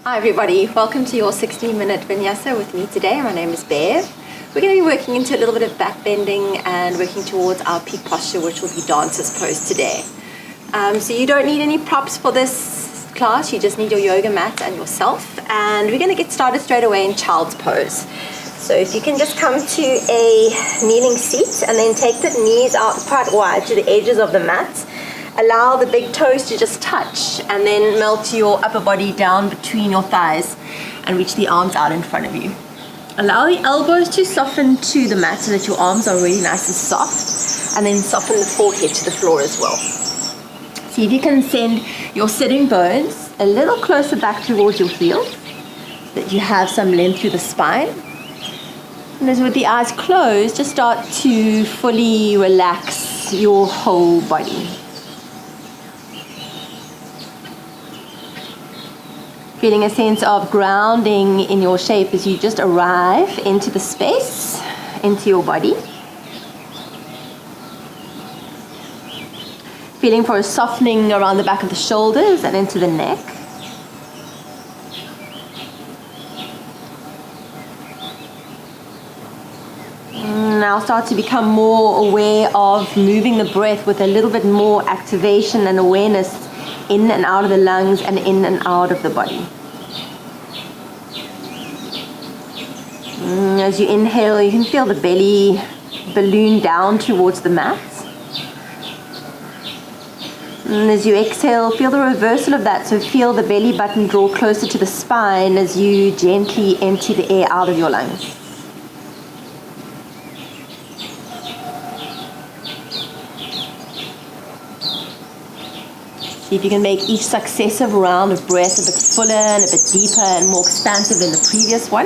Hi everybody, welcome to your 60-minute Vinyasa with me today. My name is Bev. We're going to be working into a little bit of back bending and working towards our peak posture, which will be dancer's pose today. So you don't need any props for this class, you just need your yoga mat and yourself. And we're going to get started straight away in child's pose. So if you can just come to a kneeling seat and then take the knees out quite wide to the edges of the mat. Allow the big toes to just touch and then melt your upper body down between your thighs and reach the arms out in front of you. Allow the elbows to soften to the mat so that your arms are really nice and soft, and then soften the forehead to the floor as well. See if you can send your sitting bones a little closer back towards your heels so that you have some length through the spine. And as with the eyes closed, just start to fully relax your whole body. Feeling a sense of grounding in your shape as you just arrive into the space, into your body. Feeling for a softening around the back of the shoulders and into the neck. Now start to become more aware of moving the breath with a little bit more activation and awareness in and out of the lungs and in and out of the body. As you inhale, you can feel the belly balloon down towards the mat. And as you exhale, feel the reversal of that. So feel the belly button draw closer to the spine as you gently empty the air out of your lungs. See if you can make each successive round of breath a bit fuller and a bit deeper and more expansive than the previous one.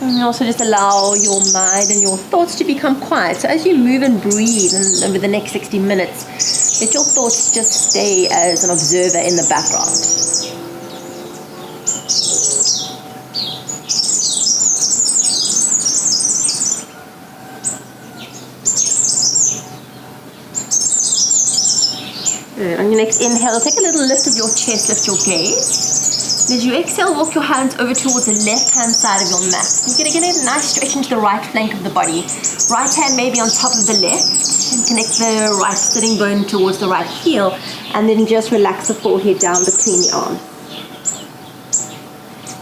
And also just allow your mind and your thoughts to become quiet. So as you move and breathe over the next 60 minutes, let your thoughts just stay as an observer in the background. On your next inhale, take a little lift of your chest, lift your gaze. And as you exhale, walk your hands over towards the left-hand side of your mat. You're going to get a nice stretch into the right flank of the body. Right hand maybe on top of the left, and connect the right sitting bone towards the right heel, and then just relax the forehead down between the arms.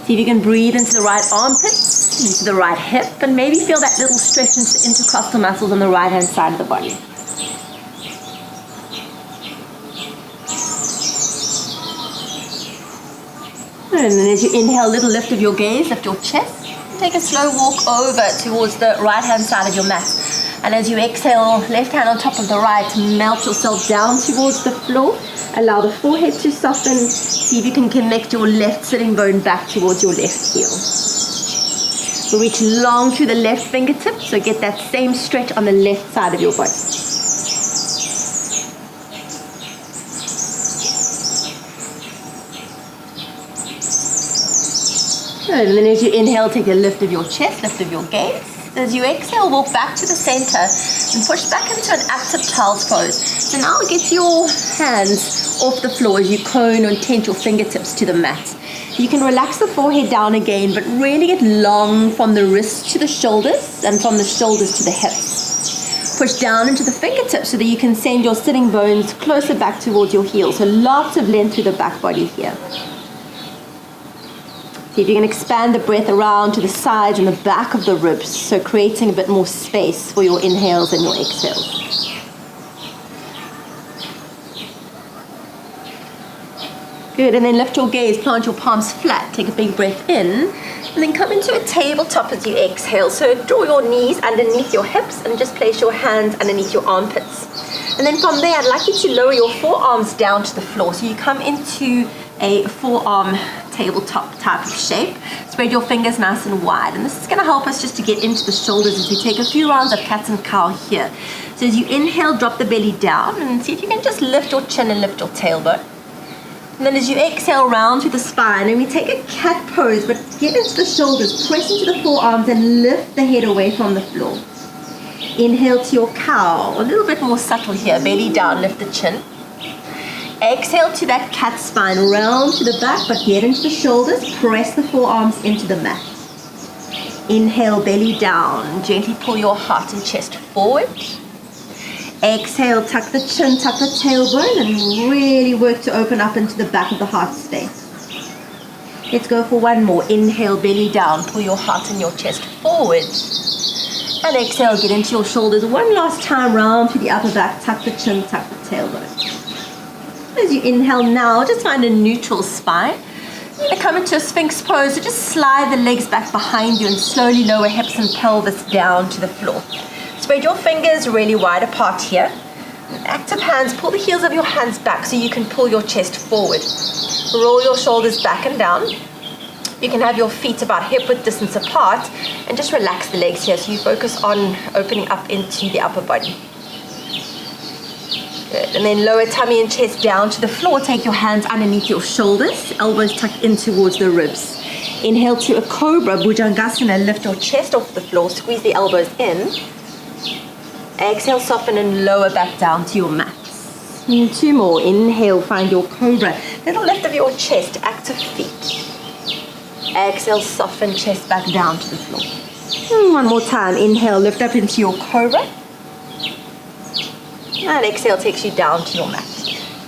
See if you can breathe into the right armpit, into the right hip, and maybe feel that little stretch into the intercostal muscles on the right-hand side of the body. And then as you inhale, a little lift of your gaze, lift your chest. Take a slow walk over towards the right-hand side of your mat. And as you exhale, left hand on top of the right, melt yourself down towards the floor. Allow the forehead to soften. See if you can connect your left sitting bone back towards your left heel. We'll reach long through the left fingertips, so get that same stretch on the left side of your body. And then as you inhale, take a lift of your chest, lift of your gaze. As you exhale, walk back to the center and push back into an active child's pose. So now get your hands off the floor as you cone and tent your fingertips to the mat. You can relax the forehead down again, but really get long from the wrists to the shoulders and from the shoulders to the hips. Push down into the fingertips so that you can send your sitting bones closer back towards your heels. So lots of length through the back body here. See if you can expand the breath around to the sides and the back of the ribs, so creating a bit more space for your inhales and your exhales. Good, and then lift your gaze, plant your palms flat, take a big breath in, and then come into a tabletop as you exhale. So draw your knees underneath your hips and just place your hands underneath your armpits. And then from there, I'd like you to lower your forearms down to the floor. So you come into a forearm tabletop type of shape. Spread your fingers nice and wide. And this is going to help us just to get into the shoulders as we take a few rounds of cat and cow here. So as you inhale, drop the belly down and see if you can just lift your chin and lift your tailbone. And then as you exhale, round through the spine, and we take a cat pose, but get into the shoulders, press into the forearms, and lift the head away from the floor. Inhale to your cow, a little bit more subtle here, belly down, lift the chin. Exhale to that cat spine, round to the back, but get into the shoulders, press the forearms into the mat. Inhale, belly down, gently pull your heart and chest forward. Exhale, tuck the chin, tuck the tailbone, and really work to open up into the back of the heart space. Let's go for one more. Inhale, belly down, pull your heart and your chest forward. And exhale, get into your shoulders. One last time, round through the upper back, tuck the chin, tuck the tailbone. As you inhale now, just find a neutral spine. You're going to come into a Sphinx pose, so just slide the legs back behind you and slowly lower hips and pelvis down to the floor. Spread your fingers really wide apart here. Active hands, pull the heels of your hands back so you can pull your chest forward. Roll your shoulders back and down. You can have your feet about hip-width distance apart and just relax the legs here so you focus on opening up into the upper body. Good. And then lower tummy and chest down to the floor. Take your hands underneath your shoulders, elbows tucked in towards the ribs. Inhale to a cobra, Bhujangasana. Lift your chest off the floor, squeeze the elbows in. Exhale, soften and lower back down to your mats. And two more. Inhale, find your cobra. Little lift of your chest, active feet. Exhale, soften, chest back down to the floor. And one more time. Inhale, lift up into your cobra. And exhale takes you down to your mat.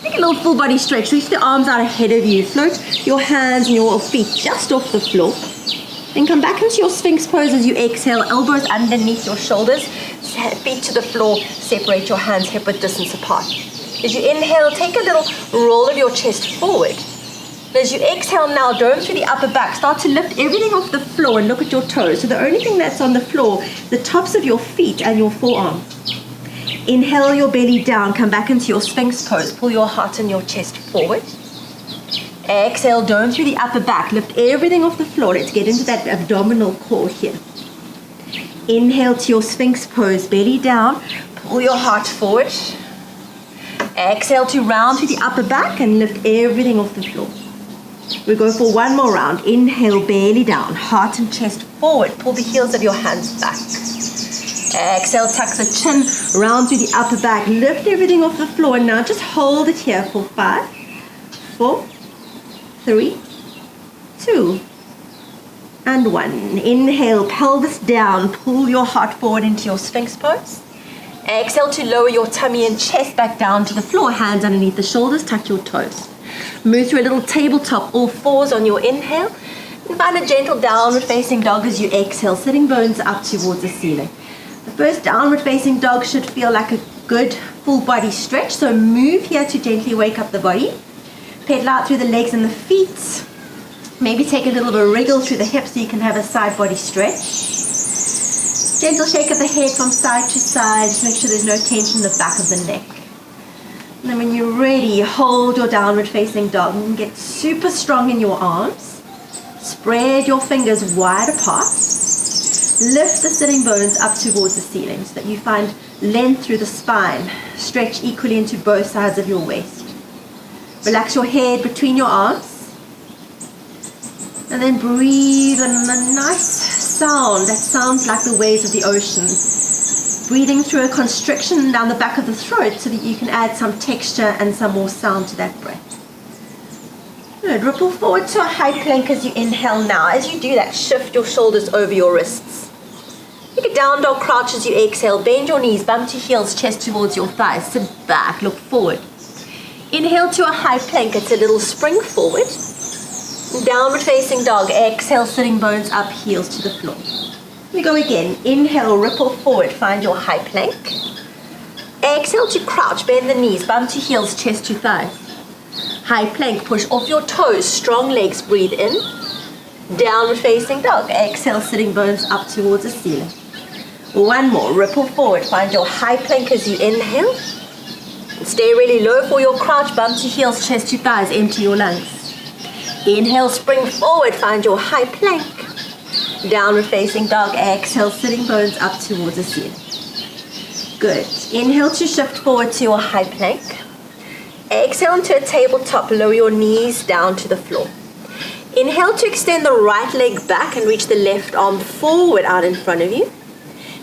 Take a little full body stretch. Reach the arms out ahead of you. Float your hands and your feet just off the floor. Then come back into your Sphinx pose as you exhale. Elbows underneath your shoulders. Feet to the floor. Separate your hands hip-width distance apart. As you inhale, take a little roll of your chest forward. As you exhale now, dome through the upper back. Start to lift everything off the floor and look at your toes. So the only thing that's on the floor, the tops of your feet and your forearms. Inhale your belly down, come back into your Sphinx pose. Pull your heart and your chest forward. Exhale, dome through the upper back. Lift everything off the floor. Let's get into that abdominal core here. Inhale to your Sphinx pose, belly down. Pull your heart forward. Exhale to round through the upper back and lift everything off the floor. We go for one more round. Inhale, belly down, heart and chest forward. Pull the heels of your hands back. Exhale, tuck the chin, round through the upper back. Lift everything off the floor. And now just hold it here for 5, 4, 3, 2, and 1. Inhale, pelvis down. Pull your heart forward into your Sphinx pose. Exhale to lower your tummy and chest back down to the floor. Hands underneath the shoulders, tuck your toes. Move through a little tabletop, all fours on your inhale. And find a gentle downward facing dog as you exhale, sitting bones up towards the ceiling. The first downward facing dog should feel like a good full body stretch. So move here to gently wake up the body. Pedal out through the legs and the feet. Maybe take a little bit of wriggle through the hips so you can have a side body stretch. Gentle shake of the head from side to side. Just make sure there's no tension in the back of the neck. And then when you're ready, hold your downward facing dog and get super strong in your arms. Spread your fingers wide apart. Lift the sitting bones up towards the ceiling so that you find length through the spine. Stretch equally into both sides of your waist. Relax your head between your arms. And then breathe in a nice sound that sounds like the waves of the ocean. Breathing through a constriction down the back of the throat so that you can add some texture and some more sound to that breath. Good. Ripple forward to a high plank as you inhale now. As you do that, shift your shoulders over your wrists. Take a down dog crouch as you exhale. Bend your knees, bump to heels, chest towards your thighs. Sit back, look forward. Inhale to a high plank. It's a little spring forward. Downward facing dog. Exhale, sitting bones up, heels to the floor. We go again. Inhale, ripple forward, find your high plank. Exhale to crouch, bend the knees, bump to heels, chest to thighs. High plank, push off your toes, strong legs, breathe in. Downward facing dog. Exhale, sitting bones up towards the ceiling. One more, ripple forward, find your high plank as you inhale. Stay really low for your crouch, bump to heels, chest to thighs, empty your lungs. Inhale, spring forward, find your high plank. Downward facing dog. Exhale, sitting bones up towards the ceiling. Good. Inhale to shift forward to your high plank. Exhale into a tabletop, lower your knees down to the floor. Inhale to extend the right leg back and reach the left arm forward out in front of you.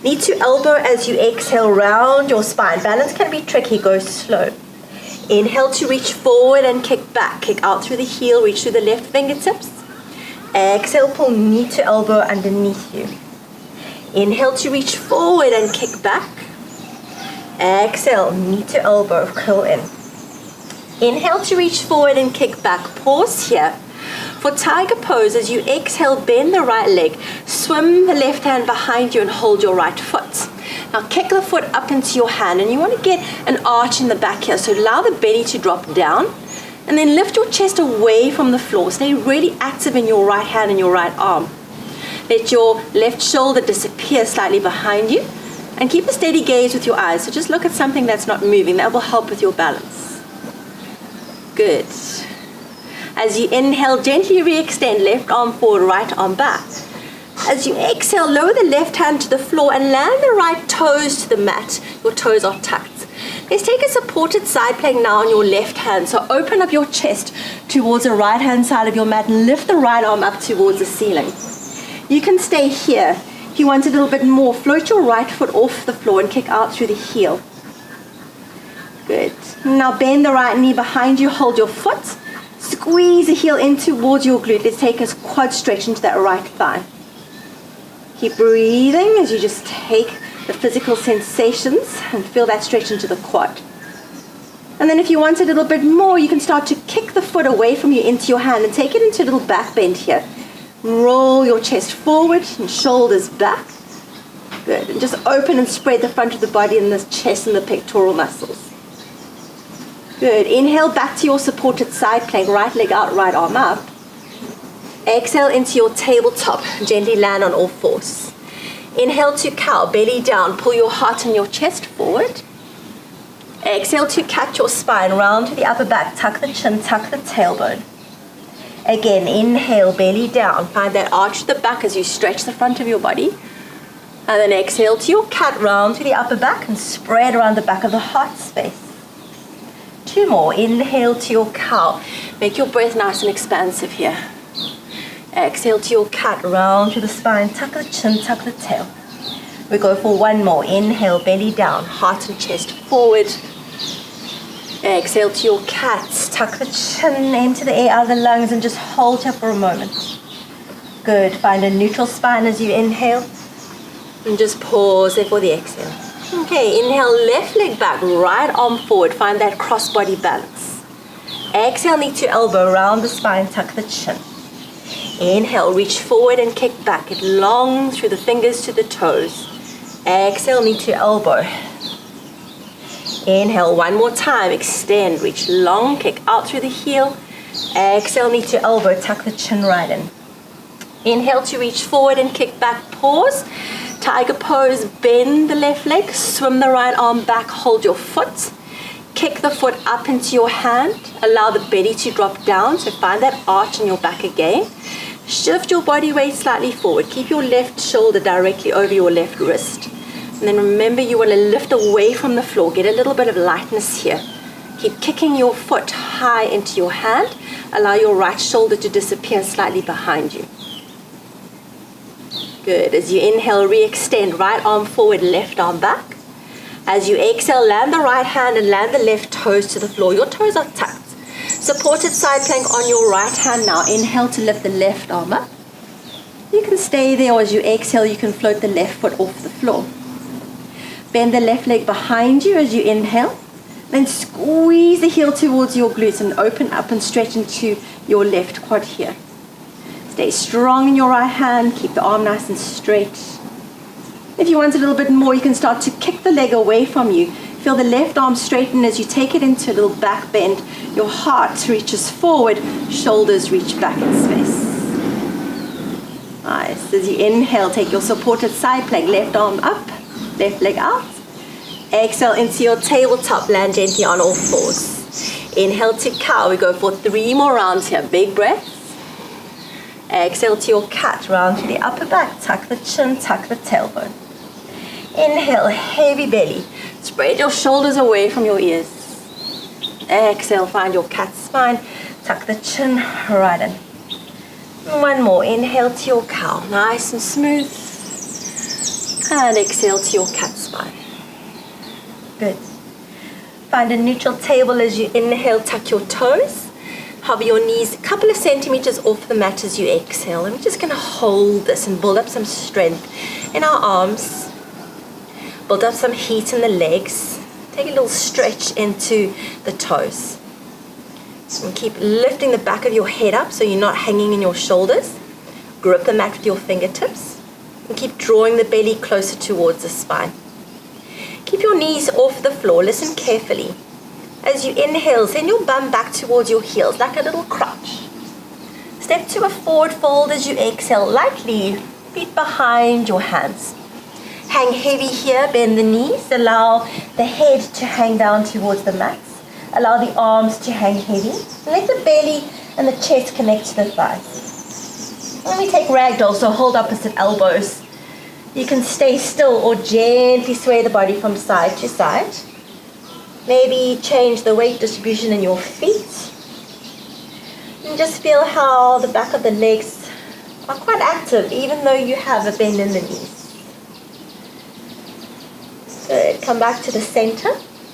Knee to elbow as you exhale, round your spine. Balance can be tricky, go slow. Inhale to reach forward and kick back. Kick out through the heel, reach through the left fingertips. Exhale, pull knee to elbow underneath you. Inhale to reach forward and kick back. Exhale, knee to elbow, curl in. Inhale to reach forward and kick back. Pause here. For tiger pose, as you exhale, bend the right leg, swim the left hand behind you and hold your right foot. Now kick the foot up into your hand, and you want to get an arch in the back here, so allow the belly to drop down, and then lift your chest away from the floor. Stay really active in your right hand and your right arm. Let your left shoulder disappear slightly behind you, and keep a steady gaze with your eyes. So just look at something that's not moving. That will help with your balance. Good. As you inhale, gently re-extend, left arm forward, right arm back. As you exhale, lower the left hand to the floor and land the right toes to the mat. Your toes are tucked. Let's take a supported side plank now on your left hand. So open up your chest towards the right hand side of your mat and lift the right arm up towards the ceiling. You can stay here. If you want a little bit more, float your right foot off the floor and kick out through the heel. Good. Now bend the right knee behind you, hold your foot. Squeeze the heel in towards your glute. Let's take a quad stretch into that right thigh. Keep breathing as you just take the physical sensations and feel that stretch into the quad. And then if you want a little bit more, you can start to kick the foot away from you into your hand and take it into a little back bend here. Roll your chest forward and shoulders back. Good. And just open and spread the front of the body and the chest and the pectoral muscles. Good. Inhale back to your supported side plank, right leg out, right arm up. Exhale into your tabletop, gently land on all fours. Inhale to cow, belly down, pull your heart and your chest forward. Exhale to catch your spine, round to the upper back, tuck the chin, tuck the tailbone. Again, inhale, belly down, find that arch to the back as you stretch the front of your body. And then exhale to your cat, round to the upper back and spread around the back of the heart space. Two more. Inhale to your cow. Make your breath nice and expansive here. Exhale to your cat, round to the spine, tuck the chin, tuck the tail. We go for one more. Inhale, belly down, heart and chest forward. Exhale to your cat, tuck the chin into the air out of the lungs and just hold here for a moment. Good. Find a neutral spine as you inhale and just pause there for the exhale. Okay, inhale, left leg back, right arm forward. Find that cross-body balance. Exhale, knee to elbow, round the spine, tuck the chin. Inhale, reach forward and kick back. Get long through the fingers to the toes. Exhale, knee to elbow. Inhale, one more time, extend, reach long, kick out through the heel. Exhale, knee to elbow, tuck the chin right in. Inhale to reach forward and kick back, pause. Tiger pose, bend the left leg, swim the right arm back, hold your foot. Kick the foot up into your hand, allow the belly to drop down, so find that arch in your back again. Shift your body weight slightly forward, keep your left shoulder directly over your left wrist. And then remember you want to lift away from the floor, get a little bit of lightness here. Keep kicking your foot high into your hand, allow your right shoulder to disappear slightly behind you. Good. As you inhale, re-extend, right arm forward, left arm back. As you exhale, land the right hand and land the left toes to the floor. Your toes are tucked. Supported side plank on your right hand now. Inhale to lift the left arm up. You can stay there, or as you exhale, you can float the left foot off the floor. Bend the left leg behind you as you inhale. Then squeeze the heel towards your glutes and open up and stretch into your left quad here. Stay strong in your right hand, keep the arm nice and straight. If you want a little bit more, you can start to kick the leg away from you. Feel the left arm straighten as you take it into a little back bend. Your heart reaches forward, shoulders reach back in space. Nice. As you inhale, take your supported side plank, left arm up, left leg out. Exhale into your tabletop, land gently on all fours. Inhale to cow, we go for 3 more rounds here, big breath. Exhale to your cat, round to the upper back, tuck the chin, tuck the tailbone. Inhale, heavy belly. Spread your shoulders away from your ears. Exhale, find your cat spine. Tuck the chin right in. One more. Inhale to your cow. Nice and smooth. And exhale to your cat spine. Good. Find a neutral table as you inhale. Tuck your toes. Hover your knees a couple of centimeters off the mat as you exhale. And we're just going to hold this and build up some strength in our arms. Build up some heat in the legs. Take a little stretch into the toes. And keep lifting the back of your head up so you're not hanging in your shoulders. Grip the mat with your fingertips. And keep drawing the belly closer towards the spine. Keep your knees off the floor. Listen carefully. As you inhale, send your bum back towards your heels like a little crutch. Step to a forward fold as you exhale lightly. Feet behind your hands. Hang heavy here, bend the knees. Allow the head to hang down towards the mat. Allow the arms to hang heavy. Let the belly and the chest connect to the thighs. When we take ragdoll, so hold opposite elbows. You can stay still or gently sway the body from side to side. Maybe change the weight distribution in your feet. And just feel how the back of the legs are quite active, even though you have a bend in the knees. Good. Come back to the center.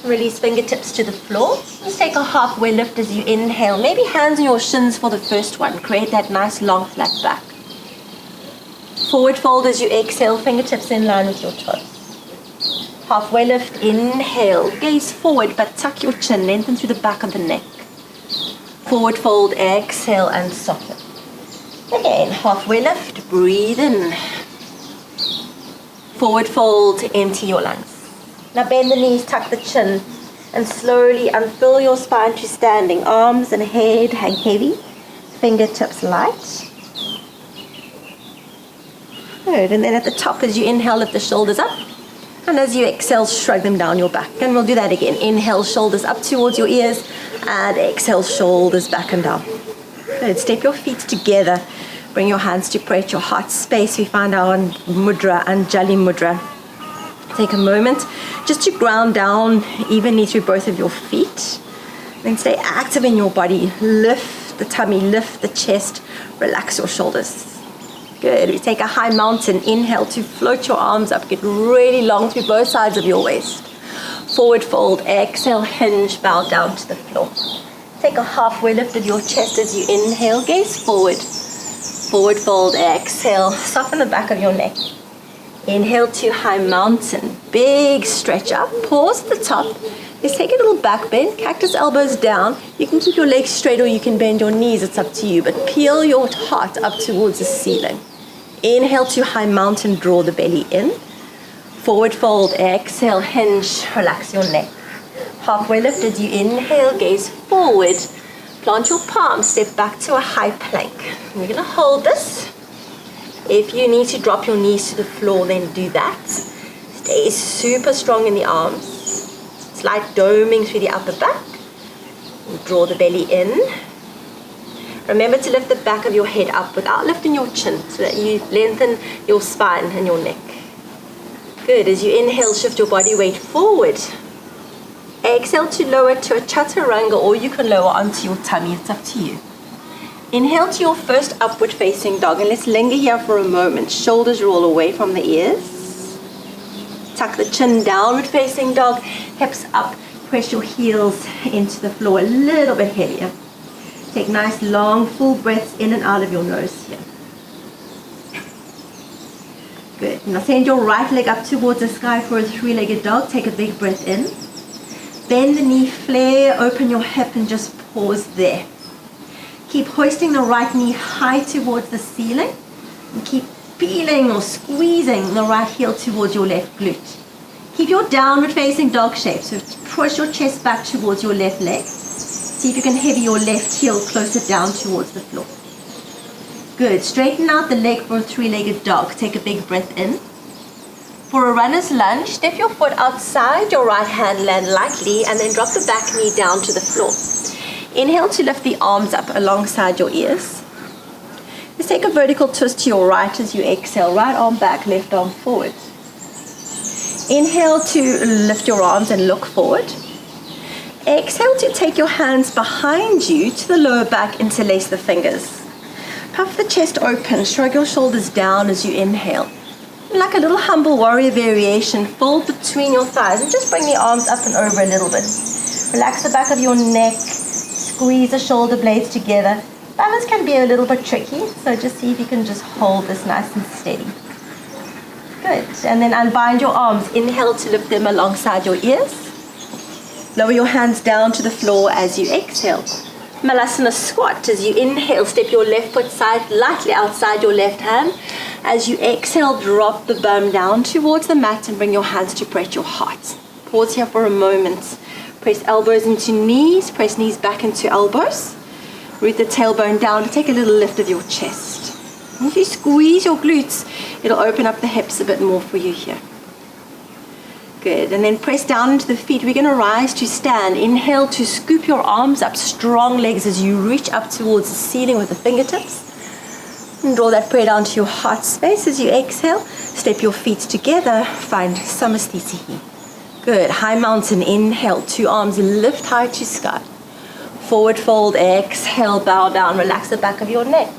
Release fingertips to the floor. Just take a halfway lift as you inhale. Maybe hands on your shins for the first one. Create that nice long flat back. Forward fold as you exhale. Fingertips in line with your toes. Halfway lift, inhale, gaze forward but tuck your chin, lengthen through the back of the neck. Forward fold, exhale and soften. Again, halfway lift, breathe in. Forward fold, empty your lungs. Now bend the knees, tuck the chin and slowly unfill your spine to standing. Arms and head hang heavy, fingertips light. Good, and then at the top as you inhale, lift the shoulders up. And as you exhale, shrug them down your back. And we'll do that again. Inhale, shoulders up towards your ears. And exhale, shoulders back and down. Good. Step your feet together. Bring your hands to pray at your heart space. We find our mudra and Jali mudra. Take a moment just to ground down evenly through both of your feet. Then stay active in your body. Lift the tummy, lift the chest. Relax your shoulders. Good. We take a high mountain. Inhale to float your arms up. Get really long through both sides of your waist. Forward fold. Exhale, hinge, bow down to the floor. Take a halfway lift of your chest as you inhale. Gaze forward. Forward fold. Exhale. Soften the back of your neck. Inhale to high mountain. Big stretch up. Pause at the top. Let's take a little back bend. Cactus elbows down. You can keep your legs straight or you can bend your knees. It's up to you. But peel your heart up towards the ceiling. Inhale to high mountain, draw the belly in. Forward fold, exhale, hinge, relax your neck. Halfway lift as you inhale, gaze forward. Plant your palms, step back to a high plank. You're going to hold this. If you need to drop your knees to the floor, then do that. Stay super strong in the arms. Slight doming through the upper back. Draw the belly in. Remember to lift the back of your head up without lifting your chin so that you lengthen your spine and your neck. Good. As you inhale, shift your body weight forward. Exhale to lower to a chaturanga, or you can lower onto your tummy. It's up to you. Inhale to your first upward facing dog, and let's linger here for a moment. Shoulders roll away from the ears. Tuck the chin, downward facing dog, hips up. Press your heels into the floor a little bit heavier. Take nice long full breaths in and out of your nose here. Good. Now send your right leg up towards the sky for a three-legged dog. Take a big breath in. Bend the knee, flare, open your hip and just pause there. Keep hoisting the right knee high towards the ceiling and keep peeling or squeezing the right heel towards your left glute. Keep your downward facing dog shape, so push your chest back towards your left leg. See if you can heavy your left heel closer down towards the floor. Good. Straighten out the leg for a three-legged dog. Take a big breath in. For a runner's lunge, step your foot outside, your right hand land lightly, and then drop the back knee down to the floor. Inhale to lift the arms up alongside your ears. Let's take a vertical twist to your right as you exhale. Right arm back, left arm forward. Inhale to lift your arms and look forward. Exhale to take your hands behind you to the lower back, interlace the fingers. Puff the chest open, shrug your shoulders down as you inhale. Like a little humble warrior variation, fold between your thighs and just bring the arms up and over a little bit. Relax the back of your neck, squeeze the shoulder blades together. Balance can be a little bit tricky, so just see if you can just hold this nice and steady. Good, and then unbind your arms. Inhale to lift them alongside your ears. Lower your hands down to the floor as you exhale. Malasana squat. As you inhale, step your left foot lightly outside your left hand. As you exhale, drop the bum down towards the mat and bring your hands to press your heart. Pause here for a moment. Press elbows into knees, press knees back into elbows. Root the tailbone down to take a little lift of your chest. And if you squeeze your glutes, it'll open up the hips a bit more for you here. Good, and then press down into the feet. We're going to rise to stand. Inhale to scoop your arms up, strong legs as you reach up towards the ceiling with the fingertips. And draw that prayer down to your heart space as you exhale. Step your feet together, find Samasthiti. Good, high mountain, inhale, two arms lift high to sky. Forward fold, exhale, bow down, relax the back of your neck.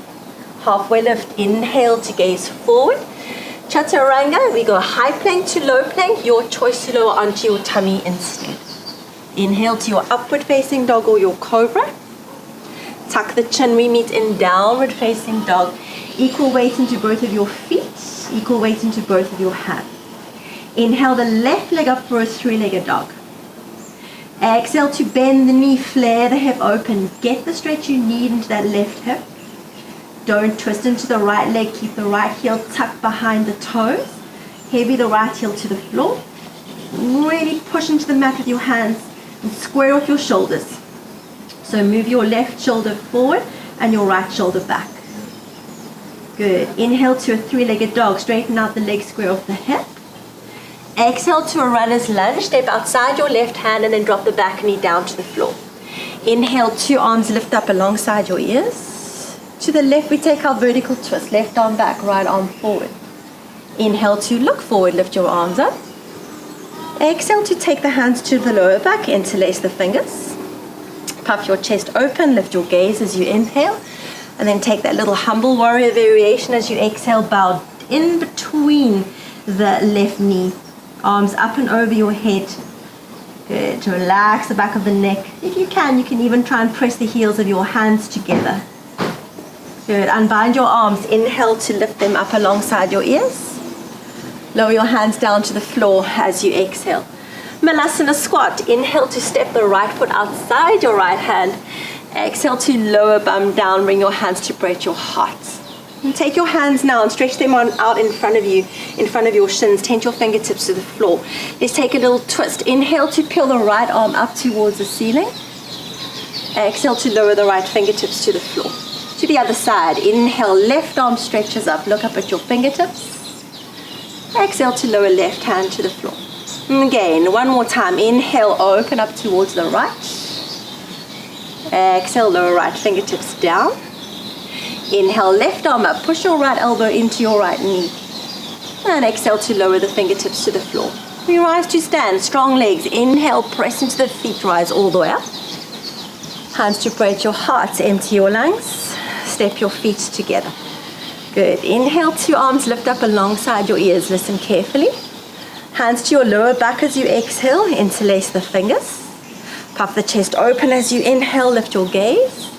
Halfway lift, inhale to gaze forward. Chaturanga, we go high plank to low plank, your choice to lower onto your tummy instead. Inhale to your upward facing dog or your cobra. Tuck the chin, we meet in downward facing dog. Equal weight into both of your feet, equal weight into both of your hands. Inhale the left leg up for a three-legged dog. Exhale to bend the knee, flare the hip open. Get the stretch you need into that left hip. Don't twist into the right leg. Keep the right heel tucked behind the toes. Heavy the right heel to the floor. Really push into the mat with your hands and square off your shoulders. So move your left shoulder forward and your right shoulder back. Good. Inhale to a three-legged dog. Straighten out the legs, square off the hip. Exhale to a runner's lunge. Step outside your left hand and then drop the back knee down to the floor. Inhale, two arms lift up alongside your ears. To the left, we take our vertical twist. Left arm back, right arm forward. Inhale to look forward, lift your arms up. Exhale to take the hands to the lower back, interlace the fingers. Puff your chest open, lift your gaze as you inhale. And then take that little humble warrior variation as you exhale, bow in between the left knee. Arms up and over your head. Good, relax the back of the neck. If you can even try and press the heels of your hands together. Good, unbind your arms. Inhale to lift them up alongside your ears. Lower your hands down to the floor as you exhale. Malasana squat. Inhale to step the right foot outside your right hand. Exhale to lower bum down. Bring your hands to break your heart. And take your hands now and stretch them out in front of you, in front of your shins. Tent your fingertips to the floor. Let's take a little twist. Inhale to peel the right arm up towards the ceiling. Exhale to lower the right fingertips to the floor. To the other side. Inhale, left arm stretches up. Look up at your fingertips. Exhale to lower left hand to the floor. And again, one more time. Inhale, open up towards the right. Exhale, lower right fingertips down. Inhale, left arm up. Push your right elbow into your right knee. And exhale to lower the fingertips to the floor. We rise to stand. Strong legs. Inhale, press into the feet. Rise all the way up. Hands to break your heart. Empty your lungs. Step your feet together. Good. Inhale, two arms lift up alongside your ears. Listen carefully. Hands to your lower back as you exhale. Interlace the fingers. Puff the chest open as you inhale. Lift your gaze.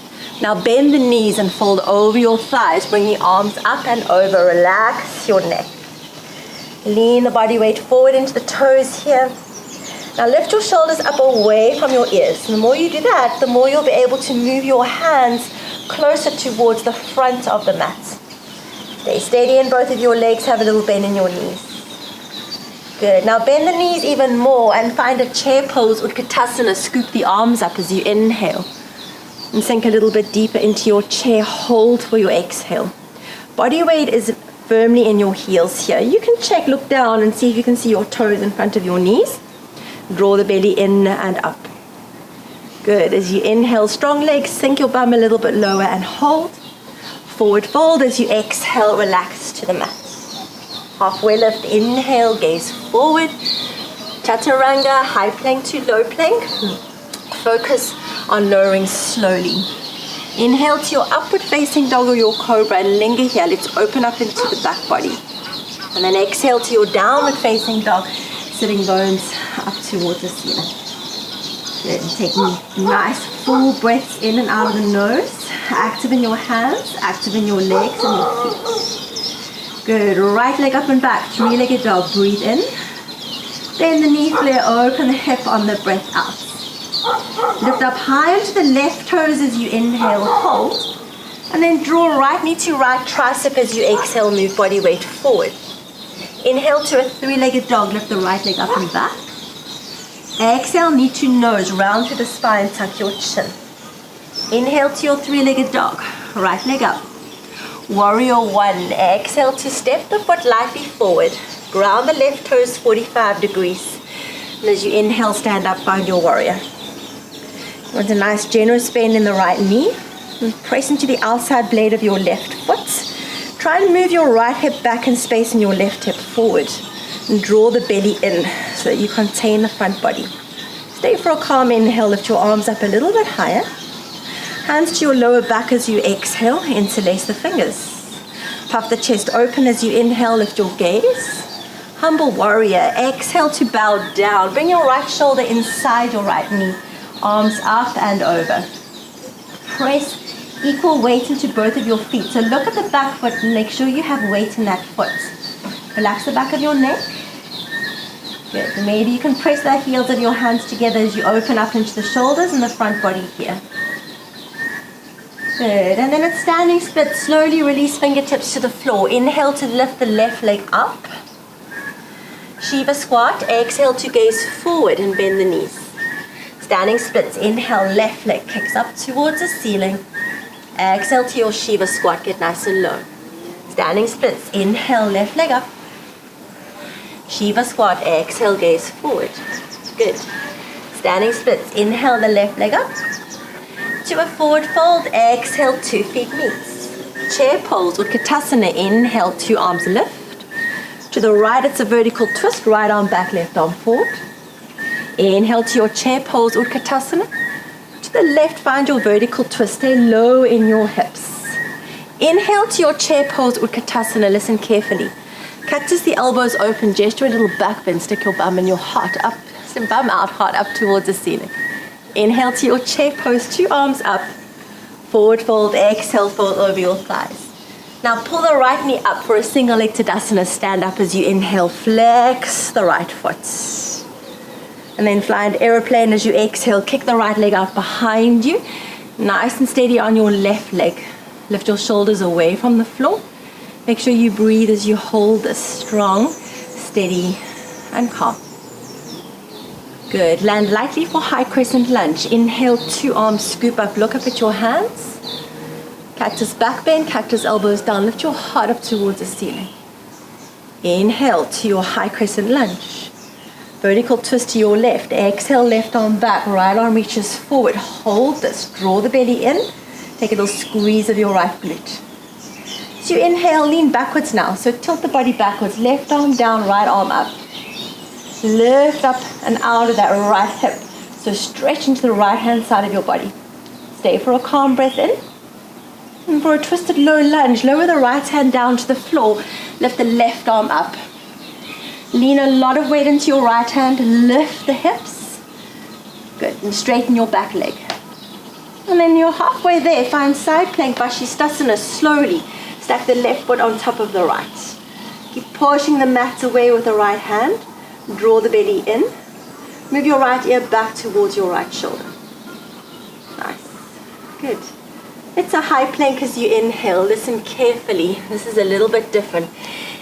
Now bend the knees and fold over your thighs. Bring the arms up and over. Relax your neck. Lean the body weight forward into the toes here. Now lift your shoulders up away from your ears. The more you do that, the more you'll be able to move your hands closer towards the front of the mat. Stay steady in both of your legs. Have a little bend in your knees. Good. Now bend the knees even more and find a chair pose, Utkatasana. Scoop the arms up as you inhale. And sink a little bit deeper into your chair. Hold for your exhale. Body weight is firmly in your heels here. You can check, look down and see if you can see your toes in front of your knees. Draw the belly in and up. Good. As you inhale, strong legs, sink your bum a little bit lower and hold. Forward fold. As you exhale, relax to the mat. Halfway lift, inhale, gaze forward. Chaturanga, high plank to low plank. focus on lowering slowly. Inhale to your upward facing dog or your cobra and linger here. Let's open up into the back body. And then exhale to your downward facing dog, sitting bones up towards the ceiling. Good. And taking nice full breaths in and out of the nose. Active in your hands, active in your legs and your feet. Good. Right leg up and back, three-legged dog. Breathe in. Bend the knee, flare, open the hip on the breath out. Lift up high onto the left toes as you inhale, hold. And then draw right knee to right tricep as you exhale, move body weight forward. Inhale to a three-legged dog, lift the right leg up and back. Exhale, knee to nose, round through the spine, tuck your chin. Inhale to your three-legged dog, right leg up. Warrior one, exhale to step the foot lightly forward. Ground the left toes 45 degrees. And as you inhale, stand up, find your warrior. Want a nice generous bend in the right knee. And press into the outside blade of your left foot. Try and move your right hip back and space in your left hip forward. And draw the belly in so that you contain the front body. Stay for a calm inhale, lift your arms up a little bit higher. Hands to your lower back as you exhale, interlace the fingers. Puff the chest open as you inhale, lift your gaze. Humble warrior, exhale to bow down. Bring your right shoulder inside your right knee. Arms up and over. Press equal weight into both of your feet. So look at the back foot and make sure you have weight in that foot. Relax the back of your neck. Good. And maybe you can press the heels of your hands together as you open up into the shoulders and the front body here. Good. And then at standing split, slowly release fingertips to the floor. Inhale to lift the left leg up. Shiva squat. Exhale to gaze forward and bend the knees. Standing splits. Inhale, left leg kicks up towards the ceiling. Exhale to your Shiva squat. Get nice and low. Standing splits. Inhale, left leg up. Shiva squat. Exhale, gaze forward. Good. Standing splits. Inhale the left leg up. To a forward fold. Exhale, 2 feet meets. Chair pose with Utkatasana. Inhale, 2 arms lift. To the right, it's a vertical twist. Right arm back, left arm forward. Inhale to your chair pose, Utkatasana. To the left, find your vertical twist. Stay low in your hips. Inhale to your chair pose, Utkatasana. Listen carefully. Cactus the elbows open. Gesture a little back bend. Stick your bum and your heart up. Bum out, heart up towards the ceiling. Inhale to your chair pose, 2 arms up. Forward fold, exhale, fold over your thighs. Now pull the right knee up for a single leg Tadasana. Stand up as you inhale, flex the right foot. And then fly an aeroplane as you exhale. Kick the right leg out behind you. Nice and steady on your left leg. Lift your shoulders away from the floor. Make sure you breathe as you hold this strong, steady, and calm. Good. Land lightly for high crescent lunge. Inhale, 2 arms, scoop up, look up at your hands. Cactus back bend, cactus elbows down. Lift your heart up towards the ceiling. Inhale to your high crescent lunge. Vertical twist to your left. Exhale, left arm back. Right arm reaches forward. Hold this. Draw the belly in. Take a little squeeze of your right glute. As you inhale, lean backwards now. So tilt the body backwards. Left arm down, right arm up. Lift up and out of that right hip. So stretch into the right hand side of your body. Stay for a calm breath in. And for a twisted low lunge, lower the right hand down to the floor. Lift the left arm up. Lean a lot of weight into your right hand. Lift the hips. Good. And straighten your back leg. And then you're halfway there. Find side plank Vashisthasana slowly. Stack the left foot on top of the right. Keep pushing the mat away with the right hand. Draw the belly in. Move your right ear back towards your right shoulder. Nice. Good. It's a high plank as you inhale. Listen carefully. This is a little bit different.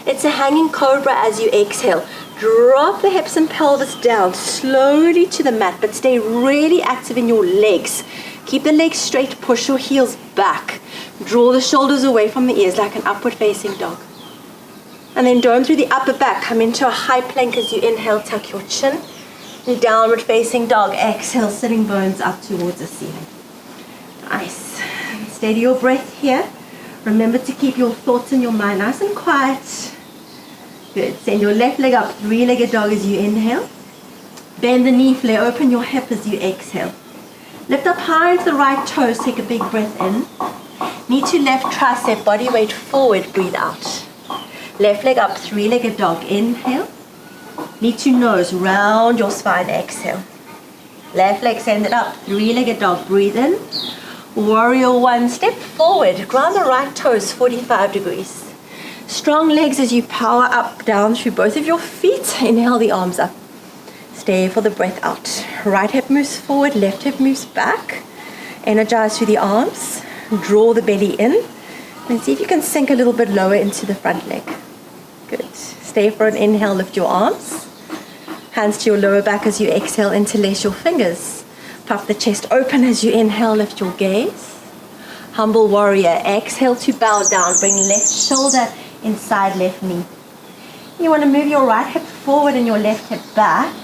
It's a hanging cobra as you exhale. Drop the hips and pelvis down slowly to the mat, but stay really active in your legs. Keep the legs straight. Push your heels back. Draw the shoulders away from the ears like an upward facing dog. And then dome through the upper back. Come into a high plank as you inhale. Tuck your chin. And downward facing dog. Exhale, sitting bones up towards the ceiling. Nice. Steady your breath here. Remember to keep your thoughts in your mind nice and quiet. Good. Send your left leg up. 3-legged dog as you inhale. Bend the knee, flare open your hip as you exhale. Lift up high into the right toes, take a big breath in. Knee to left tricep, body weight forward, breathe out. Left leg up, three-legged dog, inhale. Knee to nose, round your spine, exhale. Left leg extended up, three-legged dog, breathe in. Warrior one, step forward, ground the right toes, 45 degrees. Strong legs as you power up, down through both of your feet. Inhale the arms up. Stay for the breath out. Right hip moves forward, left hip moves back. Energize through the arms. Draw the belly in. And see if you can sink a little bit lower into the front leg. Good. Stay for an inhale, lift your arms. Hands to your lower back as you exhale, interlace your fingers. Puff the chest open as you inhale, lift your gaze. Humble warrior, exhale to bow down. Bring left shoulder inside left knee. You want to move your right hip forward and your left hip back.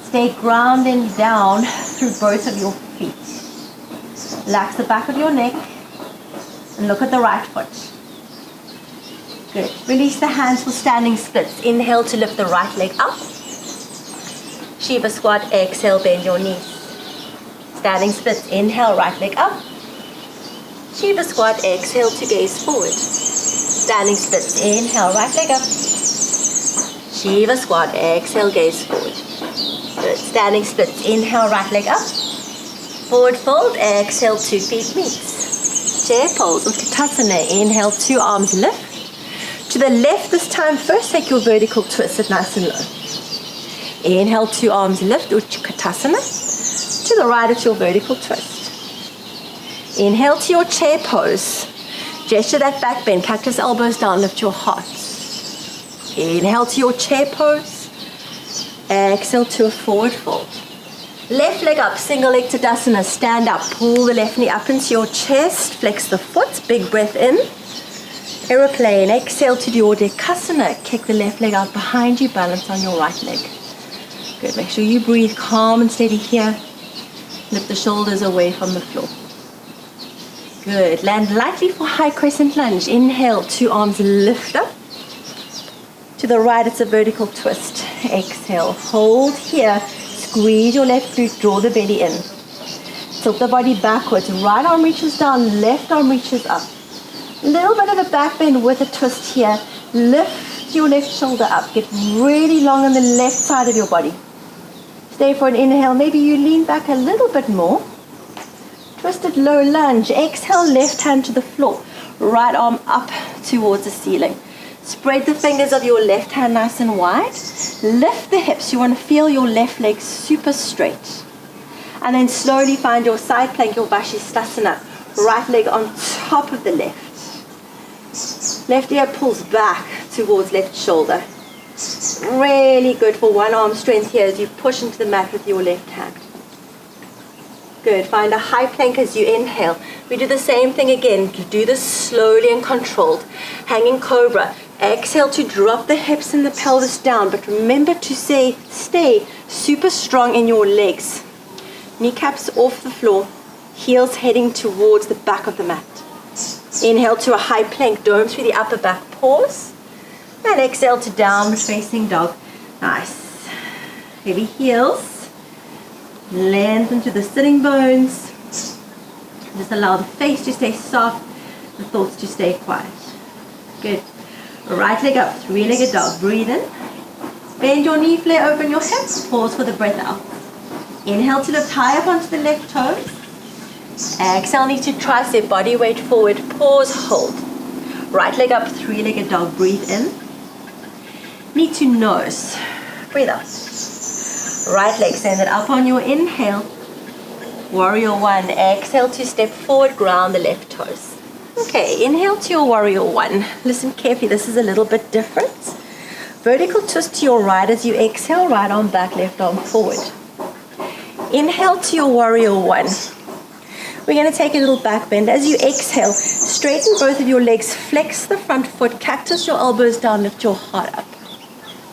Stay grounding down through both of your feet. Relax the back of your neck and look at the right foot. Good. Release the hands for standing splits. Inhale to lift the right leg up. Shiva squat, exhale, bend your knees. Standing splits, inhale, right leg up. Shiva squat, exhale to gaze forward. Standing splits, inhale, right leg up. Shiva squat, exhale, gaze forward. Good. Standing splits, inhale, right leg up. Forward fold, exhale, 2 feet meet. Chair pose, Utkatasana, inhale, 2 arms lift. To the left this time, first take your vertical twist, sit nice and low. Inhale, 2 arms lift, Utkatasana. To the right, it's your vertical twist. Inhale to your chair pose. Gesture that back bend, cactus elbows down, lift your heart. Inhale to your chair pose. Exhale to a forward fold. Left leg up, single leg Tadasana, stand up. Pull the left knee up into your chest, flex the foot, big breath in. Aeroplane, exhale to the Urdhvasana. Kick the left leg out behind you, balance on your right leg. Good, make sure you breathe calm and steady here. Lift the shoulders away from the floor. Good, land lightly for high crescent lunge. Inhale, 2 arms lift up. To the right, it's a vertical twist. Exhale, hold here. Squeeze your left glute, draw the belly in. Tilt the body backwards. Right arm reaches down, left arm reaches up. Little bit of a back bend with a twist here. Lift your left shoulder up. Get really long on the left side of your body. Stay for an inhale. Maybe you lean back a little bit more. Twisted low lunge. Exhale, left hand to the floor. Right arm up towards the ceiling. Spread the fingers of your left hand nice and wide. Lift the hips. You want to feel your left leg super straight. And then slowly find your side plank, your Vashisthasana. Right leg on top of the left. Left ear pulls back towards left shoulder. Really good for one arm strength here as you push into the mat with your left hand. Good. Find a high plank as you inhale. We do the same thing again. Do this slowly and controlled. Hanging cobra. Exhale to drop the hips and the pelvis down, but remember to stay super strong in your legs. Kneecaps off the floor, heels heading towards the back of the mat. Inhale to a high plank, dome through the upper back, pause. And exhale to downward facing dog. Nice. Heavy heels. Lengthen to the sitting bones. Just allow the face to stay soft, the thoughts to stay quiet. Good. Right leg up, 3-legged dog. Breathe in. Bend your knee, flare open your hips. Pause for the breath out. Inhale to lift high up onto the left toes. Exhale, knee to tricep, body weight forward. Pause, hold. Right leg up, 3-legged dog. Breathe in. Knee to nose. Breathe out. Right leg extended up on your inhale. Warrior one. Exhale to step forward, ground the left toes. Okay, inhale to your warrior one. Listen carefully, this is a little bit different. Vertical twist to your right as you exhale, right arm back, left arm forward. Inhale to your warrior one. We're going to take a little back bend. As you exhale, straighten both of your legs, flex the front foot, cactus your elbows down, lift your heart up.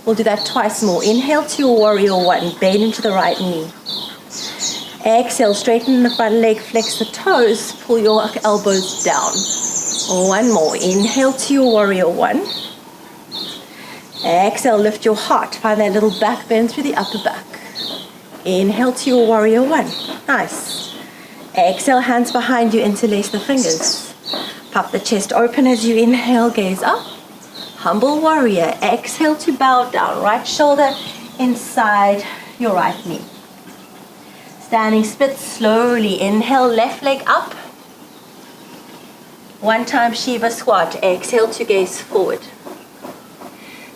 We'll do that twice more. Inhale to your warrior one, bend into the right knee. Exhale, straighten the front leg, flex the toes, pull your elbows down. One more. Inhale to your warrior one. Exhale, lift your heart. Find that little back bend through the upper back. Inhale to your warrior one. Nice. Exhale, hands behind you, interlace the fingers. Puff the chest open as you inhale, gaze up. Humble warrior. Exhale to bow down. Right shoulder inside your right knee. Standing split slowly. Inhale, left leg up. One time Shiva squat. Exhale to gaze forward.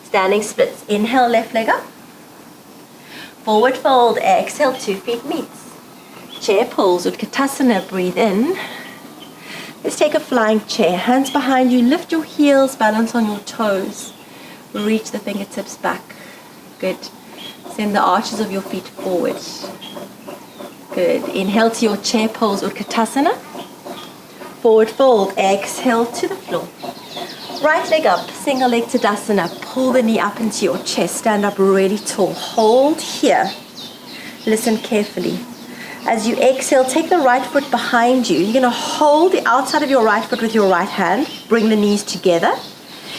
Standing splits. Inhale, left leg up. Forward fold. Exhale, 2 feet meets. Chair pose, Utkatasana. Breathe in. Let's take a flying chair. Hands behind you. Lift your heels. Balance on your toes. Reach the fingertips back. Good. Send the arches of your feet forward. Good. Inhale to your chair pose, Utkatasana. Forward fold. Exhale to the floor. Right leg up. Single leg Tadasana. Pull the knee up into your chest. Stand up really tall. Hold here. Listen carefully. As you exhale, take the right foot behind you. You're going to hold the outside of your right foot with your right hand. Bring the knees together.